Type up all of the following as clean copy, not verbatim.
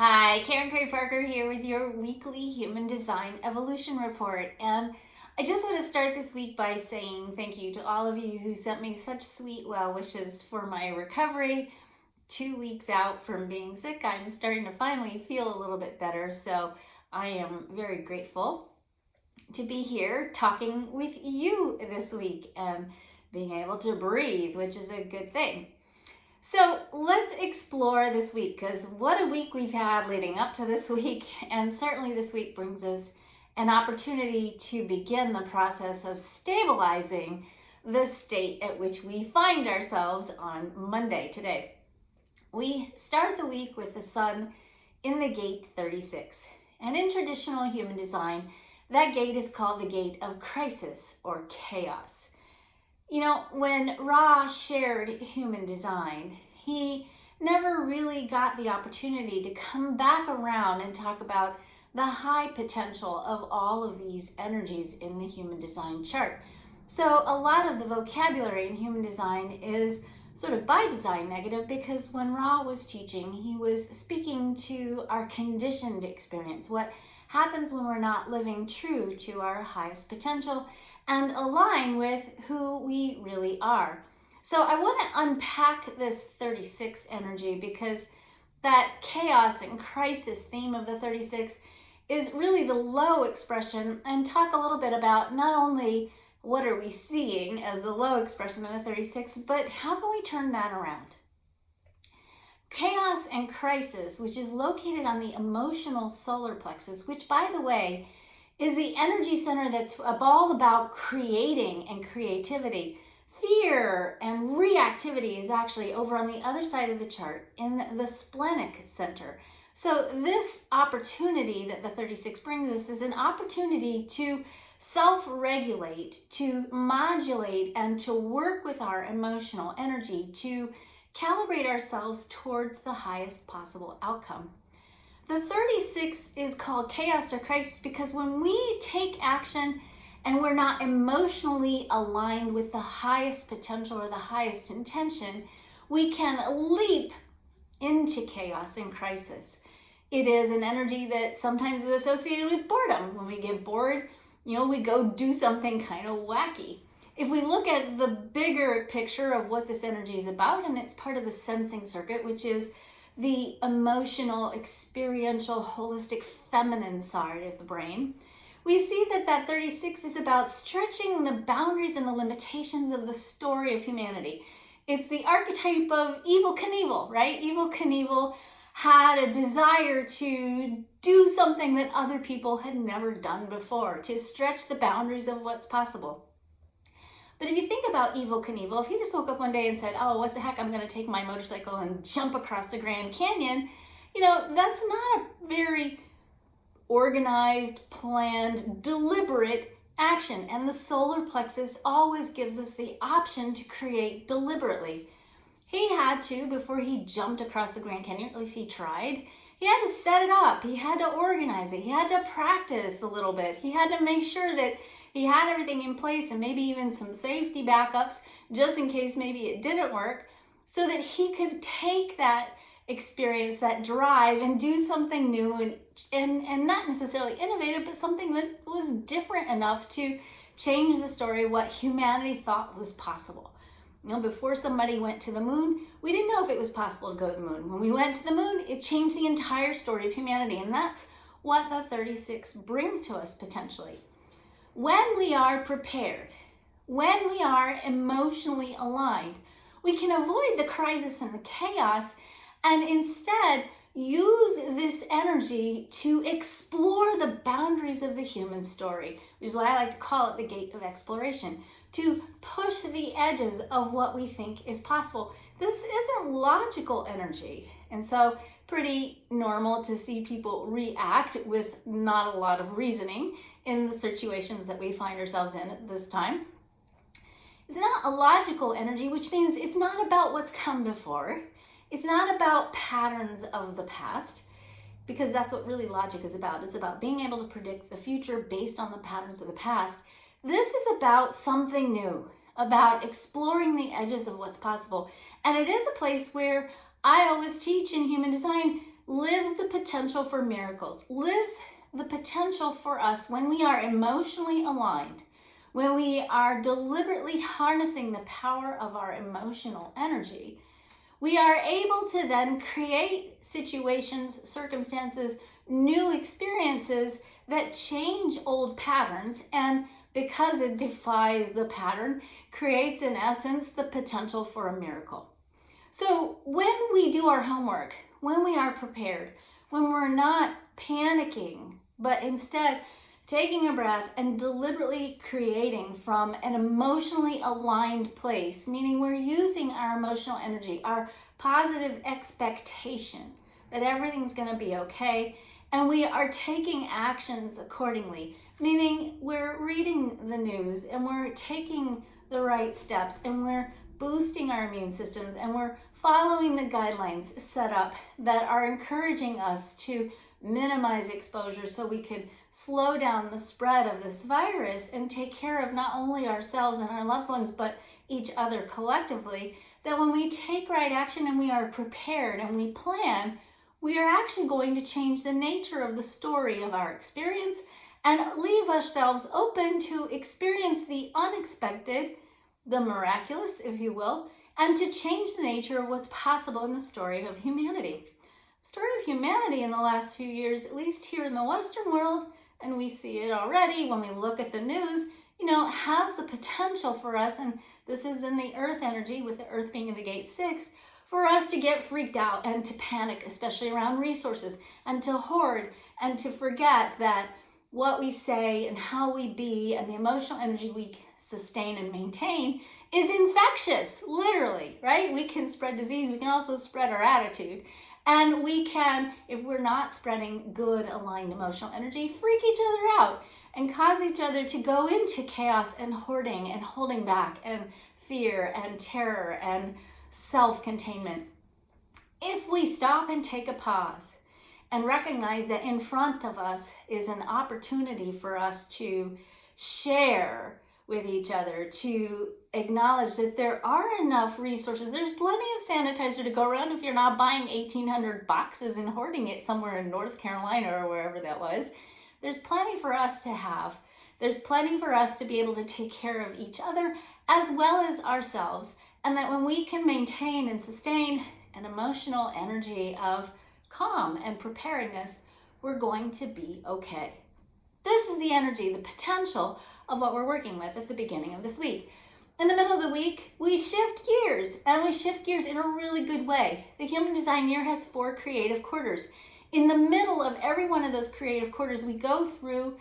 Hi, Karen Curry Parker here with your weekly Human Design Evolution Report. And I just want to start this week by saying thank you to all of you who sent me such sweet well wishes for my recovery. 2 weeks out from being sick, I'm starting to finally feel a little bit better. So I am very grateful to be here talking with you this week and being able to breathe, which is a good thing. So let's explore this week, because what a week we've had leading up to this week, and certainly this week brings us an opportunity to begin the process of stabilizing the state at which we find ourselves on Monday today. We start the week with the sun in the gate 36, and in traditional human design, that gate is called the gate of crisis or chaos. You know, when Ra shared human design, he never really got the opportunity to come back around and talk about the high potential of all of these energies in the human design chart. So a lot of the vocabulary in human design is sort of by design negative, because when Ra was teaching, he was speaking to our conditioned experience, what happens when we're not living true to our highest potential and align with who we really are. So I want to unpack this 36 energy, because that chaos and crisis theme of the 36 is really the low expression, and talk a little bit about not only what are we seeing as the low expression of the 36, but how can we turn that around? Chaos and crisis, which is located on the emotional solar plexus, which by the way, is the energy center that's all about creating and creativity. Fear and reactivity is actually over on the other side of the chart in the splenic center. So this opportunity that the 36 brings us is an opportunity to self-regulate, to modulate, and to work with our emotional energy to calibrate ourselves towards the highest possible outcome. The 36 is called chaos or crisis because when we take action and we're not emotionally aligned with the highest potential or the highest intention, we can leap into chaos and crisis. It is an energy that sometimes is associated with boredom. When we get bored, we go do something kind of wacky. If we look at the bigger picture of what this energy is about, and it's part of the sensing circuit, which is the emotional, experiential, holistic, feminine side of the brain, we see that 36 is about stretching the boundaries and the limitations of the story of humanity. It's the archetype of Evel Knievel, right? Evel Knievel had a desire to do something that other people had never done before, to stretch the boundaries of what's possible. But if you think about Evel Knievel, if he just woke up one day and said, oh, what the heck, I'm going to take my motorcycle and jump across the Grand Canyon, that's not a very organized, planned, deliberate action. And the solar plexus always gives us the option to create deliberately. He had to, before he jumped across the Grand Canyon, at least he tried, he had to set it up. He had to organize it. He had to practice a little bit. He had to make sure that he had everything in place and maybe even some safety backups just in case maybe it didn't work, so that he could take that experience, that drive, and do something new and not necessarily innovative, but something that was different enough to change the story of what humanity thought was possible. Before somebody went to the moon, we didn't know if it was possible to go to the moon. When we went to the moon, it changed the entire story of humanity, and that's what the 36 brings to us potentially. When we are prepared, when we are emotionally aligned, we can avoid the crisis and the chaos and instead use this energy to explore the boundaries of the human story, which is why I like to call it the gate of exploration, to push the edges of what we think is possible. This isn't logical energy, and so pretty normal to see people react with not a lot of reasoning in the situations that we find ourselves in at this time. It's not a logical energy, which means it's not about what's come before. It's not about patterns of the past, because that's what really logic is about. It's about being able to predict the future based on the patterns of the past. This is about something new, about exploring the edges of what's possible. And it is a place where I always teach in human design, lives the potential for miracles, lives the potential for us when we are emotionally aligned, when we are deliberately harnessing the power of our emotional energy. We are able to then create situations, circumstances, new experiences that change old patterns, and because it defies the pattern, creates in essence the potential for a miracle. So when we do our homework, when we are prepared, when we're not panicking, but instead taking a breath and deliberately creating from an emotionally aligned place, meaning we're using our emotional energy, our positive expectation that everything's going to be okay, and we are taking actions accordingly, meaning we're reading the news and we're taking the right steps and we're boosting our immune systems and we're following the guidelines set up that are encouraging us to minimize exposure so we could slow down the spread of this virus and take care of not only ourselves and our loved ones, but each other collectively, that when we take right action and we are prepared and we plan, we are actually going to change the nature of the story of our experience and leave ourselves open to experience the unexpected, the miraculous, if you will, and to change the nature of what's possible in the story of humanity. The story of humanity in the last few years, at least here in the Western world, and we see it already when we look at the news, has the potential for us, and this is in the earth energy, with the earth being in the gate 6, for us to get freaked out and to panic, especially around resources, and to hoard, and to forget that what we say and how we be and the emotional energy we sustain and maintain is infectious, literally, right? We can spread disease, we can also spread our attitude. And we can, if we're not spreading good, aligned emotional energy, freak each other out and cause each other to go into chaos and hoarding and holding back and fear and terror and self-containment. If we stop and take a pause and recognize that in front of us is an opportunity for us to share with each other, to acknowledge that there are enough resources. There's plenty of sanitizer to go around if you're not buying 1,800 boxes and hoarding it somewhere in North Carolina or wherever that was. There's plenty for us to have. There's plenty for us to be able to take care of each other as well as ourselves. And that when we can maintain and sustain an emotional energy of calm and preparedness, we're going to be okay. This is the energy, the potential of what we're working with at the beginning of this week. In the middle of the week, we shift gears, and we shift gears in a really good way. The Human Design Year has 4 creative quarters. In the middle of every one of those creative quarters, we go through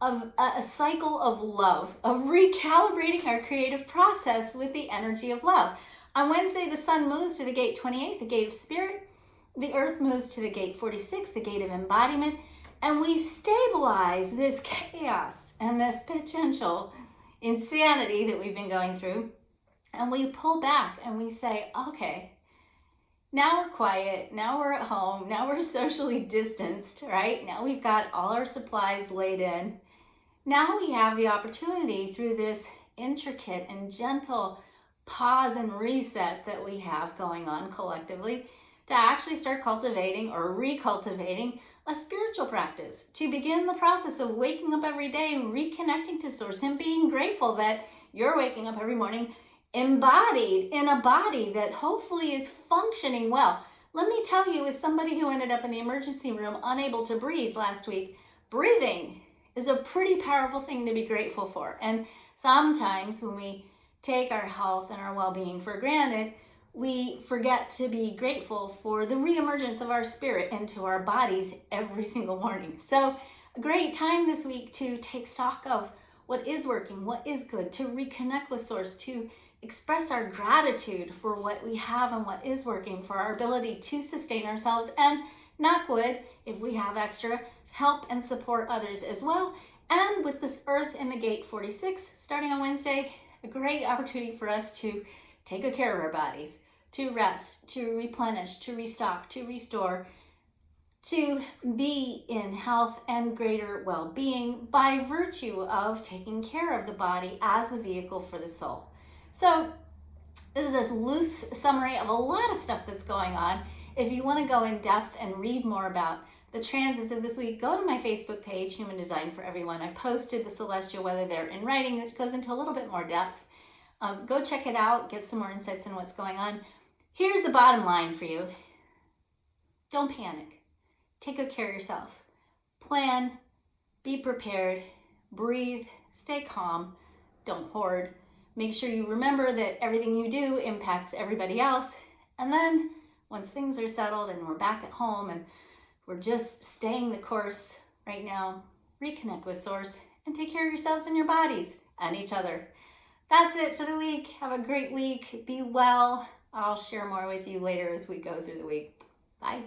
a cycle of love, of recalibrating our creative process with the energy of love. On Wednesday, the sun moves to the gate 28, the gate of spirit. The earth moves to the gate 46, the gate of embodiment. And we stabilize this chaos and this potential insanity that we've been going through. And we pull back and we say, okay, now we're quiet, now we're at home, now we're socially distanced, right? Now we've got all our supplies laid in. Now we have the opportunity through this intricate and gentle pause and reset that we have going on collectively to actually start cultivating or recultivating a spiritual practice, to begin the process of waking up every day, reconnecting to source, and being grateful that you're waking up every morning embodied in a body that hopefully is functioning well. Let me tell you, as somebody who ended up in the emergency room unable to breathe last week, breathing is a pretty powerful thing to be grateful for. And sometimes when we take our health and our well-being for granted, we forget to be grateful for the reemergence of our spirit into our bodies every single morning. So a great time this week to take stock of what is working, what is good, to reconnect with source, to express our gratitude for what we have and what is working, for our ability to sustain ourselves, and knock wood, if we have extra, help and support others as well. And with this earth in the gate 46 starting on Wednesday, a great opportunity for us to take good care of our bodies, to rest, to replenish, to restock, to restore, to be in health and greater well-being by virtue of taking care of the body as the vehicle for the soul. So this is a loose summary of a lot of stuff that's going on If you want to go in depth and read more about the transits of this week, go to my Facebook page, Human Design for Everyone. I posted the celestial weather there in writing that goes into a little bit more depth. Go check it out, get some more insights on what's going on. Here's the bottom line for you. Don't panic. Take good care of yourself. Plan, be prepared, breathe, stay calm, don't hoard. Make sure you remember that everything you do impacts everybody else. And then once things are settled and we're back at home and we're just staying the course right now, reconnect with Source and take care of yourselves and your bodies and each other. That's it for the week. Have a great week. Be well. I'll share more with you later as we go through the week. Bye.